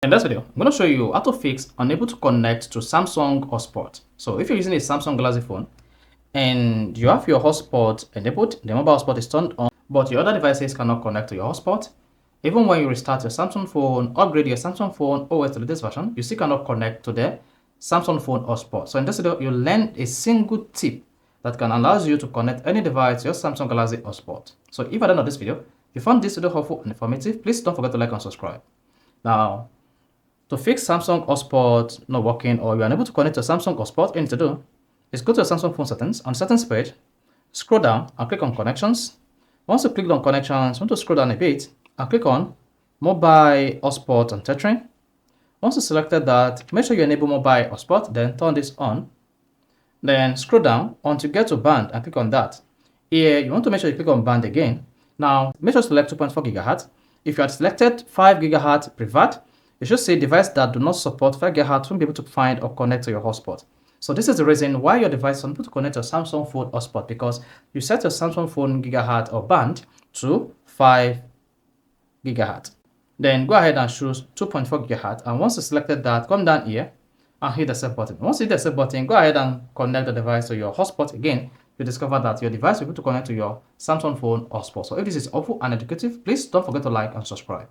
In this video, I'm going to show you how to fix unable to connect to Samsung Hotspot. So if you're using a Samsung Galaxy phone and you have your hotspot enabled, the mobile hotspot is turned on, but your other devices cannot connect to your hotspot, even when you restart your Samsung phone, upgrade your Samsung phone OS to the latest version, you still cannot connect to the Samsung phone hotspot. So in this video, you'll learn a single tip that can allow you to connect any device to your Samsung Galaxy hotspot. So if at the end of this video, you found this video helpful and informative, please don't forget to like and subscribe. Now, to fix Samsung hotspot not working or you are unable to connect to Samsung hotspot, what you need to do is go to your Samsung phone settings. On settings page, scroll down and click on connections. Once you click on connections, you want to scroll down a bit and click on mobile hotspot and tethering. Once you selected that, make sure you enable mobile hotspot, then turn this on. Then scroll down until you get to band and click on that. Here, you want to make sure you click on band again. Now, make sure to select 2.4 GHz. If you had selected 5 GHz preferred, you should say device that do not support 5 GHz won't be able to find or connect to your hotspot. So this is the reason why your device is unable to connect to your Samsung phone hotspot, because you set your Samsung phone gigahertz or band to 5 GHz. Then go ahead and choose 2.4 GHz, and once you selected that, come down here and hit the set button. Once you hit the set button, go ahead and connect the device to your hotspot again. You discover that your device will be able to connect to your Samsung phone hotspot. So if this is helpful and educative, please don't forget to like and subscribe.